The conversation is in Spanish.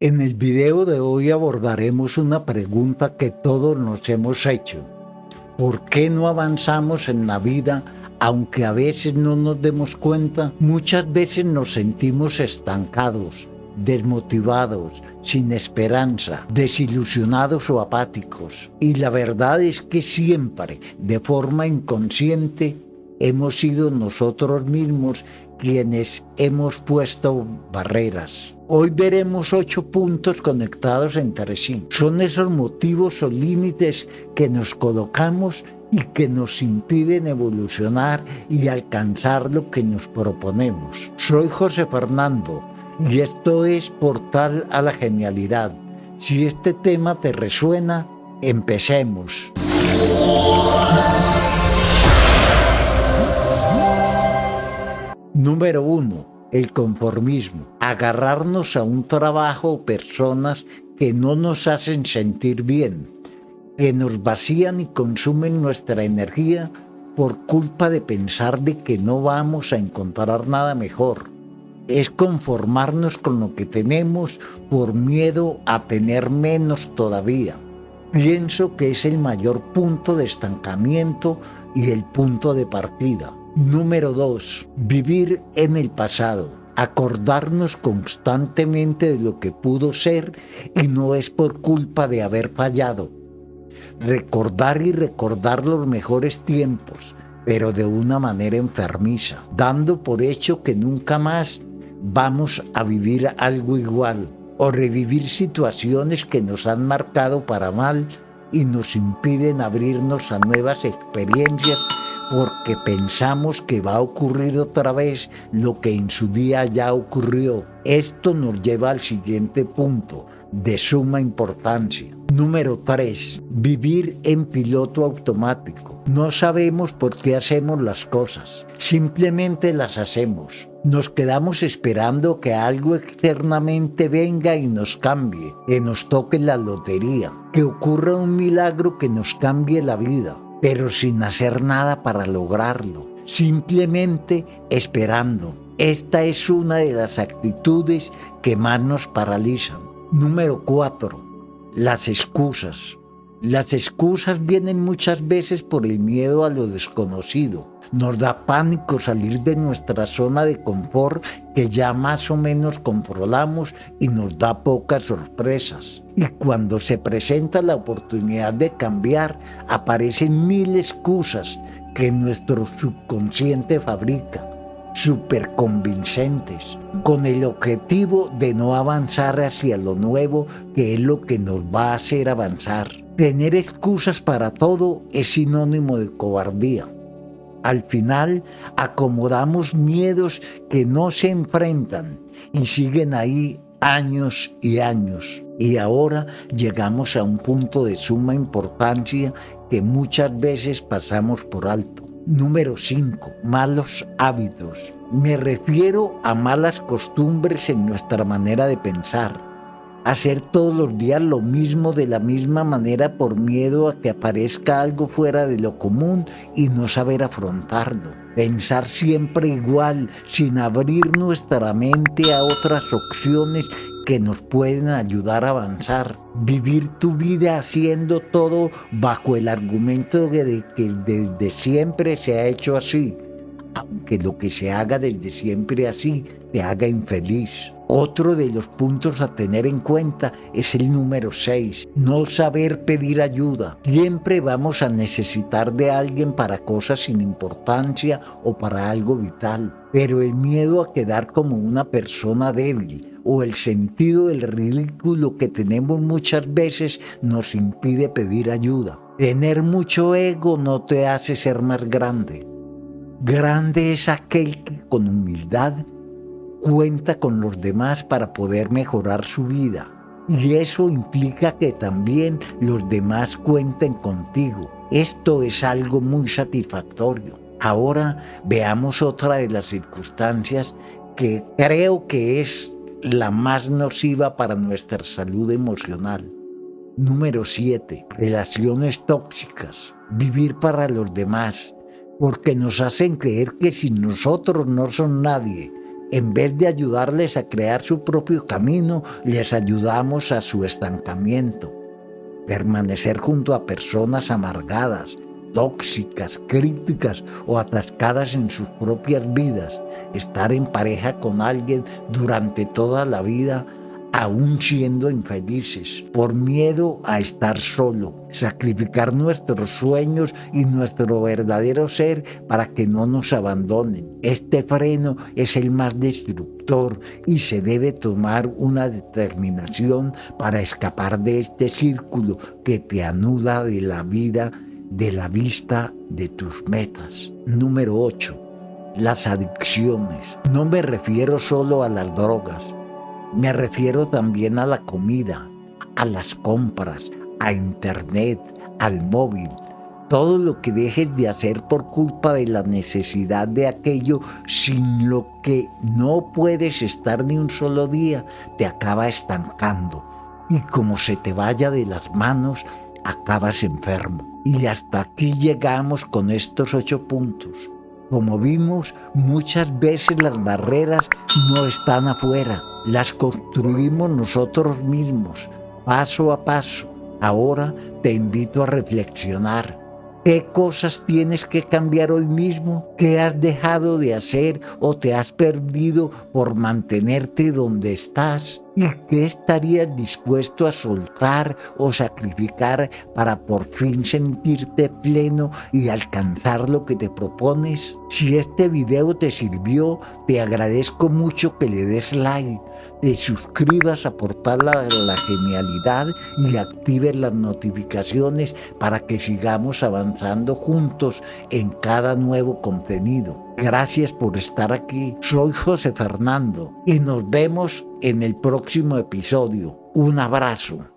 En el video de hoy abordaremos una pregunta que todos nos hemos hecho. ¿Por qué no avanzamos en la vida aunque a veces no nos demos cuenta? Muchas veces nos sentimos estancados, desmotivados, sin esperanza, desilusionados o apáticos. Y la verdad es que siempre, de forma inconsciente, hemos sido nosotros mismos quienes hemos puesto barreras. Hoy veremos 8 puntos conectados entre sí. Son esos motivos o límites que nos colocamos y que nos impiden evolucionar y alcanzar lo que nos proponemos. Soy José Fernando y esto es Portal a la Genialidad. Si este tema te resuena, empecemos. Número 1. El conformismo. Agarrarnos a un trabajo o personas que no nos hacen sentir bien, que nos vacían y consumen nuestra energía por culpa de pensar de que no vamos a encontrar nada mejor. Es conformarnos con lo que tenemos por miedo a tener menos todavía. Pienso que es el mayor punto de estancamiento y el punto de partida. Número 2. Vivir en el pasado. Acordarnos constantemente de lo que pudo ser y no es por culpa de haber fallado. Recordar y recordar los mejores tiempos, pero de una manera enfermiza, dando por hecho que nunca más vamos a vivir algo igual o revivir situaciones que nos han marcado para mal y nos impiden abrirnos a nuevas experiencias porque pensamos que va a ocurrir otra vez lo que en su día ya ocurrió. Esto nos lleva al siguiente punto, de suma importancia. Número 3. Vivir en piloto automático. No sabemos por qué hacemos las cosas, simplemente las hacemos. Nos quedamos esperando que algo externamente venga y nos cambie, que nos toque la lotería, que ocurra un milagro que nos cambie la vida, pero sin hacer nada para lograrlo, simplemente esperando. Esta es una de las actitudes que más nos paralizan. Número 4. Las excusas. Las excusas vienen muchas veces por el miedo a lo desconocido. Nos da pánico salir de nuestra zona de confort que ya más o menos controlamos y nos da pocas sorpresas. Y cuando se presenta la oportunidad de cambiar, aparecen mil excusas que nuestro subconsciente fabrica, súper convincentes, con el objetivo de no avanzar hacia lo nuevo, que es lo que nos va a hacer avanzar. Tener excusas para todo es sinónimo de cobardía. Al final acomodamos miedos que no se enfrentan y siguen ahí años y años. Y ahora llegamos a un punto de suma importancia que muchas veces pasamos por alto. Número 5. Malos hábitos. Me refiero a malas costumbres en nuestra manera de pensar. Hacer todos los días lo mismo de la misma manera por miedo a que aparezca algo fuera de lo común y no saber afrontarlo. Pensar siempre igual, sin abrir nuestra mente a otras opciones que nos pueden ayudar a avanzar. Vivir tu vida haciendo todo bajo el argumento de que desde siempre se ha hecho así, aunque lo que se haga desde siempre así te haga infeliz. Otro de los puntos a tener en cuenta es el número 6, no saber pedir ayuda. Siempre vamos a necesitar de alguien para cosas sin importancia o para algo vital, pero el miedo a quedar como una persona débil o el sentido del ridículo que tenemos muchas veces nos impide pedir ayuda. Tener mucho ego no te hace ser más grande. Grande es aquel que con humildad cuenta con los demás para poder mejorar su vida. Y eso implica que también los demás cuenten contigo. Esto es algo muy satisfactorio. Ahora veamos otra de las circunstancias que creo que es la más nociva para nuestra salud emocional. Número 7. Relaciones tóxicas. Vivir para los demás, porque nos hacen creer que sin nosotros no son nadie, En vez de ayudarles a crear su propio camino, les ayudamos a su estancamiento. Permanecer junto a personas amargadas, tóxicas, críticas o atascadas en sus propias vidas. Estar en pareja con alguien durante toda la vida, aún siendo infelices, por miedo a estar solo. Sacrificar nuestros sueños y nuestro verdadero ser para que no nos abandonen. Este freno es el más destructor y se debe tomar una determinación para escapar de este círculo que te anuda de la vida, de la vista de tus metas. Número 8. Las adicciones. No me refiero solo a las drogas. Me refiero también a la comida, a las compras, a internet, al móvil. Todo lo que dejes de hacer por culpa de la necesidad de aquello sin lo que no puedes estar ni un solo día, te acaba estancando. Y como se te vaya de las manos, acabas enfermo. Y hasta aquí llegamos con estos 8 puntos. Como vimos, muchas veces las barreras no están afuera, las construimos nosotros mismos, paso a paso. Ahora te invito a reflexionar. ¿Qué cosas tienes que cambiar hoy mismo? ¿Qué has dejado de hacer o te has perdido por mantenerte donde estás? ¿Y qué estarías dispuesto a soltar o sacrificar para por fin sentirte pleno y alcanzar lo que te propones? Si este video te sirvió, te agradezco mucho que le des like, te suscribas a Portal La Genialidad y actives las notificaciones para que sigamos avanzando juntos en cada nuevo contenido. Gracias por estar aquí. Soy José Fernando y nos vemos en el próximo episodio. Un abrazo.